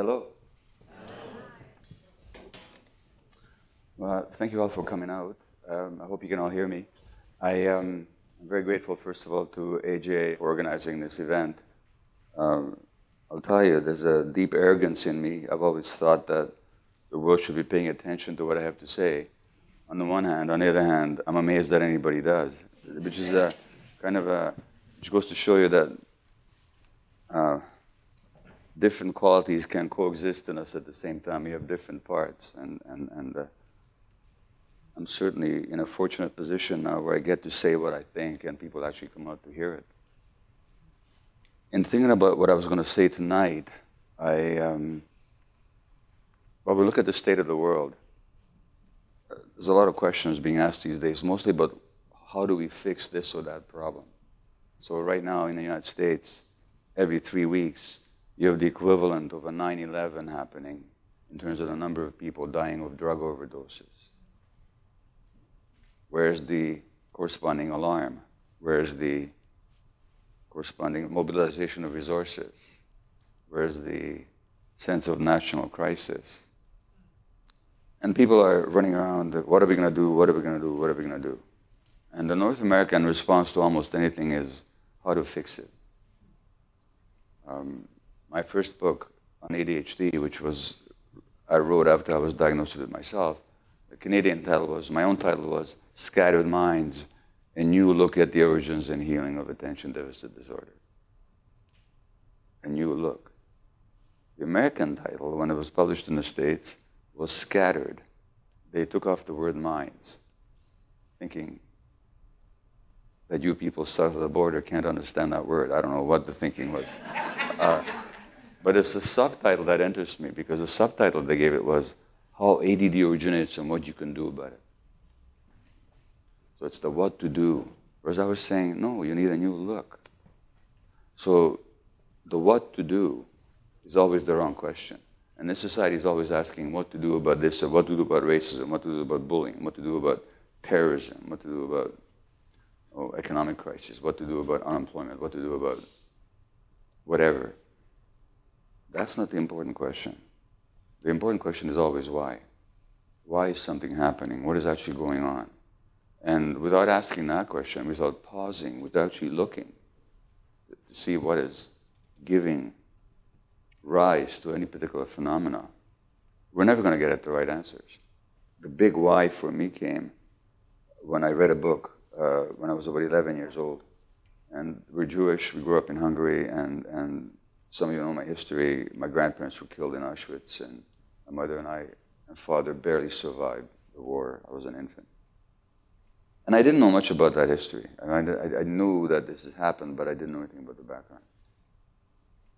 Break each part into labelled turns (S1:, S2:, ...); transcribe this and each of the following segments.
S1: Hello. Well, thank you all for coming out. I hope you can all hear me. I'm very grateful, first of all, to AJ for organizing this event. I'll tell you, there's a deep arrogance in me. I've always thought that the world should be paying attention to what I have to say. On the one hand, on the other hand, I'm amazed that anybody does, which is which goes to show you that different qualities can coexist in us at the same time. We have different parts, and I'm certainly in a fortunate position now where I get to say what I think, and people actually come out to hear it. In thinking about what I was going to say tonight, we look at the state of the world. There's a lot of questions being asked these days, mostly about how do we fix this or that problem. So right now in the United States, every 3 weeks, you have the equivalent of a 9/11 happening in terms of the number of people dying of drug overdoses. Where's the corresponding alarm? Where's the corresponding mobilization of resources? Where's the sense of national crisis? And people are running around, what are we going to do? What are we going to do? What are we going to do? And the North American response to almost anything is how to fix it. My first book on ADHD, which I wrote after I was diagnosed with it myself, the Canadian title my own title was Scattered Minds, a New Look at the Origins and Healing of Attention Deficit Disorder. A new look. The American title, when it was published in the States, was Scattered. They took off the word minds, thinking that you people south of the border can't understand that word. I don't know what the thinking was. But it's the subtitle that interests me, because the subtitle they gave it was how ADD originates and what you can do about it. So it's the what to do. Whereas I was saying, no, you need a new look. So the what to do is always the wrong question. And this society is always asking what to do about this, or what to do about racism, what to do about bullying, what to do about terrorism, what to do about economic crisis, what to do about unemployment, what to do about whatever. That's not the important question. The important question is always why. Why is something happening? What is actually going on? And without asking that question, without pausing, without actually looking to see what is giving rise to any particular phenomena, we're never going to get at the right answers. The big why for me came when I read a book when I was about 11 years old. And we're Jewish, we grew up in Hungary, and some of you know my history. My grandparents were killed in Auschwitz, and my mother and father barely survived the war. I was an infant. And I didn't know much about that history. I knew that this had happened, but I didn't know anything about the background.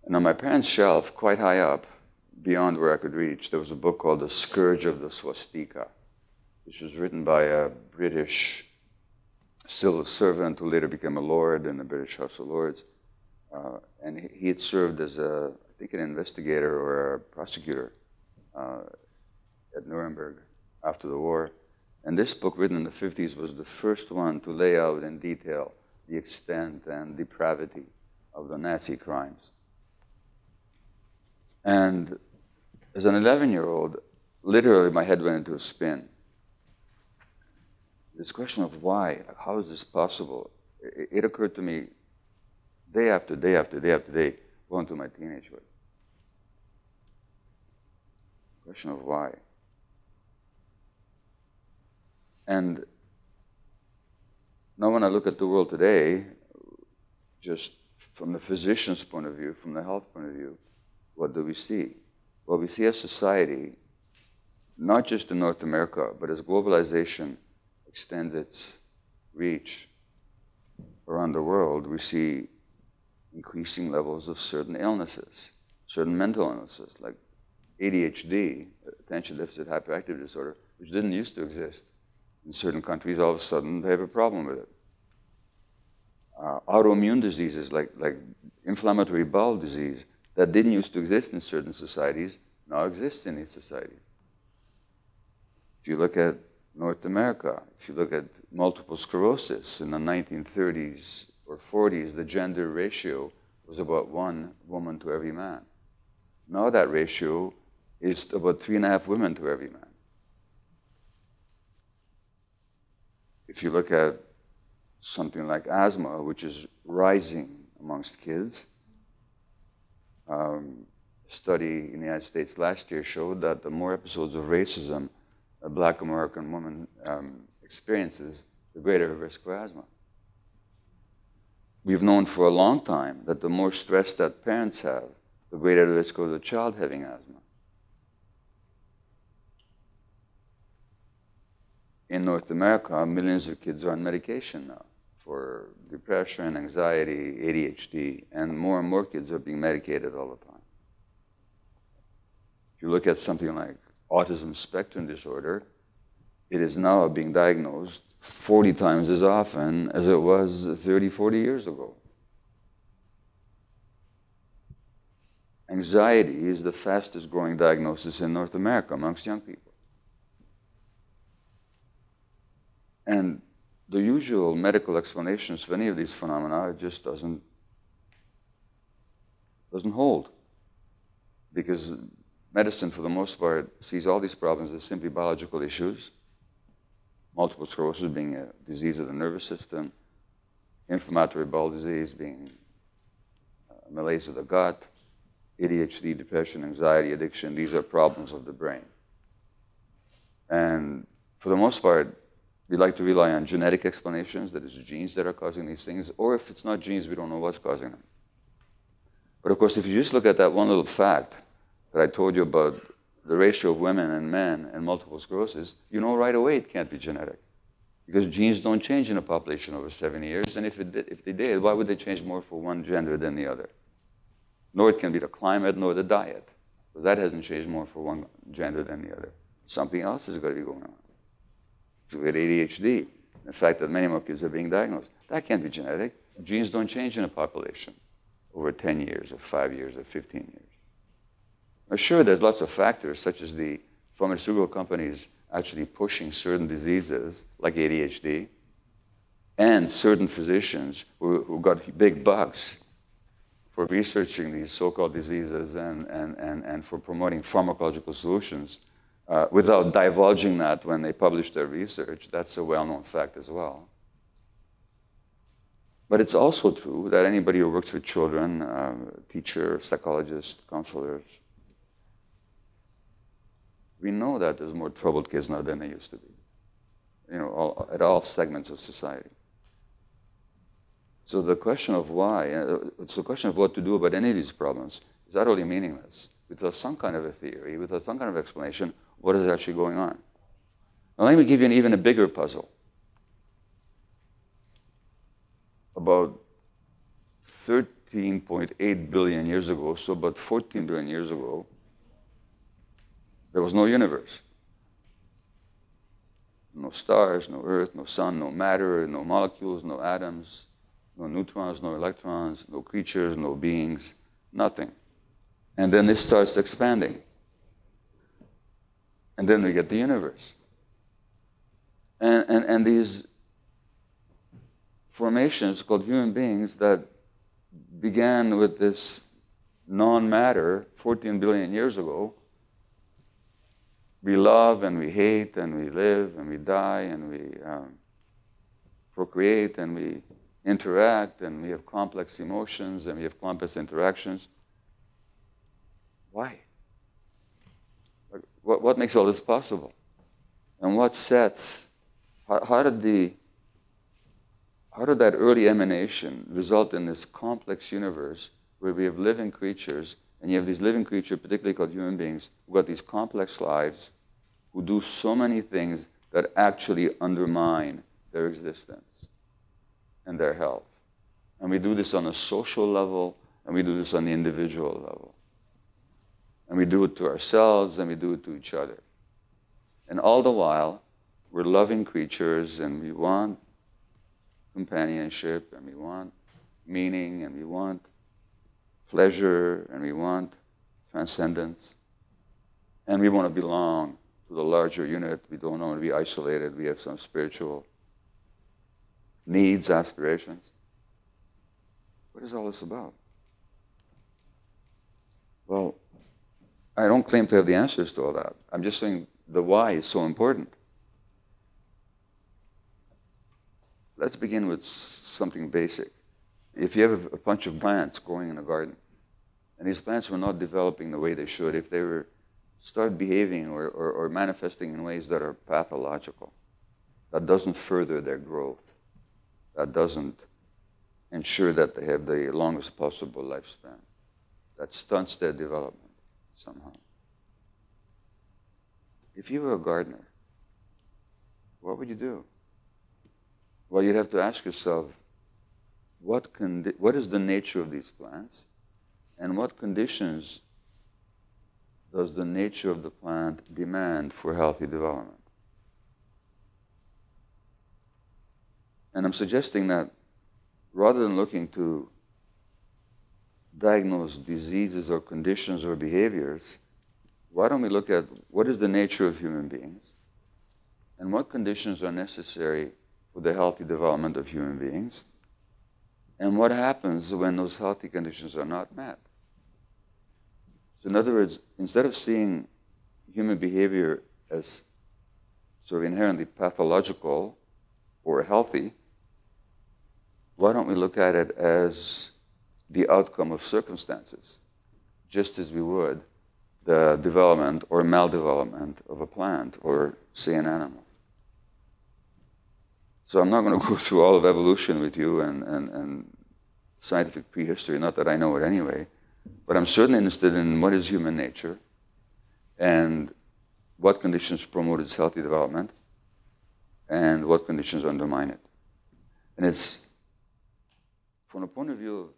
S1: And on my parents' shelf, quite high up, beyond where I could reach, there was a book called The Scourge of the Swastika, which was written by a British civil servant who later became a lord in the British House of Lords. And he had served as I think an investigator or a prosecutor at Nuremberg after the war. And this book, written in the 50s, was the first one to lay out in detail the extent and depravity of the Nazi crimes. And as an 11-year-old, literally my head went into a spin. This question of why, how is this possible? It occurred to me day after day after day after day, going through my teenagehood. Question of why. And now when I look at the world today, just from the physician's point of view, from the health point of view, what do we see? Well, we see a society, not just in North America, but as globalization extends its reach around the world, we see increasing levels of certain illnesses, certain mental illnesses, like ADHD, attention deficit hyperactivity disorder, which didn't used to exist. In certain countries, all of a sudden, they have a problem with it. Autoimmune diseases like inflammatory bowel disease that didn't used to exist in certain societies now exist in these societies. If you look at North America, if you look at multiple sclerosis in the 1930s or 40s, the gender ratio was about 1 woman to every man. Now that ratio is about 3.5 women to every man. If you look at something like asthma, which is rising amongst kids, a study in the United States last year showed that the more episodes of racism a Black American woman experiences, the greater her risk for asthma. We've known for a long time that the more stress that parents have, the greater the risk of the child having asthma. In North America, millions of kids are on medication now for depression, anxiety, ADHD, and more kids are being medicated all the time. If you look at something like autism spectrum disorder, it is now being diagnosed 40 times as often as it was 30, 40 years ago. Anxiety is the fastest growing diagnosis in North America amongst young people. And the usual medical explanations for any of these phenomena just doesn't hold. Because medicine, for the most part, sees all these problems as simply biological issues. Multiple sclerosis being a disease of the nervous system, inflammatory bowel disease being malaise of the gut, ADHD, depression, anxiety, addiction, these are problems of the brain. And for the most part, we like to rely on genetic explanations, that it's genes that are causing these things, or if it's not genes, we don't know what's causing them. But of course, if you just look at that one little fact that I told you about the ratio of women and men and multiple sclerosis, you know right away it can't be genetic. Because genes don't change in a population over 70 years, and if they did, why would they change more for one gender than the other? Nor it can be the climate, nor the diet, because that hasn't changed more for one gender than the other. Something else is going to be going on. So we had ADHD, the fact that many more kids are being diagnosed. That can't be genetic. Genes don't change in a population over 10 years, or 5 years, or 15 years. Now, sure, there's lots of factors, such as the pharmaceutical companies actually pushing certain diseases, like ADHD, and certain physicians who got big bucks for researching these so-called diseases and for promoting pharmacological solutions without divulging that when they publish their research. That's a well-known fact as well. But it's also true that anybody who works with children, teacher, psychologist, counselors, we know that there's more troubled kids now than there used to be, at all segments of society. So the question of why, it's the question of what to do about any of these problems is utterly meaningless. Without some kind of a theory, without some kind of explanation, what is actually going on? Now let me give you even a bigger puzzle. About 13.8 billion years ago, so about 14 billion years ago, there was no universe. No stars, no earth, no sun, no matter, no molecules, no atoms, no neutrons, no electrons, no creatures, no beings, nothing. And then it starts expanding. And then we get the universe. And these formations called human beings that began with this non-matter 14 billion years ago, we love and we hate and we live and we die and we procreate and we interact and we have complex emotions and we have complex interactions. Why? What makes all this possible? And what sets, how did that early emanation result in this complex universe where we have living creatures, and you have these living creatures, particularly called human beings, who got these complex lives, who do so many things that actually undermine their existence and their health. And we do this on a social level, and we do this on the individual level. And we do it to ourselves, and we do it to each other. And all the while, we're loving creatures, and we want companionship, and we want meaning, and we want pleasure, and we want transcendence. And we want to belong to the larger unit. We don't want to be isolated. We have some spiritual needs, aspirations. What is all this about? Well, I don't claim to have the answers to all that. I'm just saying the why is so important. Let's begin with something basic. If you have a bunch of plants growing in a garden, and these plants were not developing the way they should, if they were start behaving or manifesting in ways that are pathological, that doesn't further their growth, that doesn't ensure that they have the longest possible lifespan, that stunts their development somehow. If you were a gardener, what would you do? Well, you'd have to ask yourself, what is the nature of these plants, and what conditions does the nature of the plant demand for healthy development? And I'm suggesting that rather than looking to diagnose diseases or conditions or behaviors, why don't we look at what is the nature of human beings and what conditions are necessary for the healthy development of human beings, and what happens when those healthy conditions are not met. So in other words, instead of seeing human behavior as sort of inherently pathological or healthy, why don't we look at it as the outcome of circumstances, just as we would the development or maldevelopment of a plant or, say, an animal? So I'm not going to go through all of evolution with you and scientific prehistory, not that I know it anyway, but I'm certainly interested in what is human nature and what conditions promote its healthy development and what conditions undermine it. And it's from the point of view of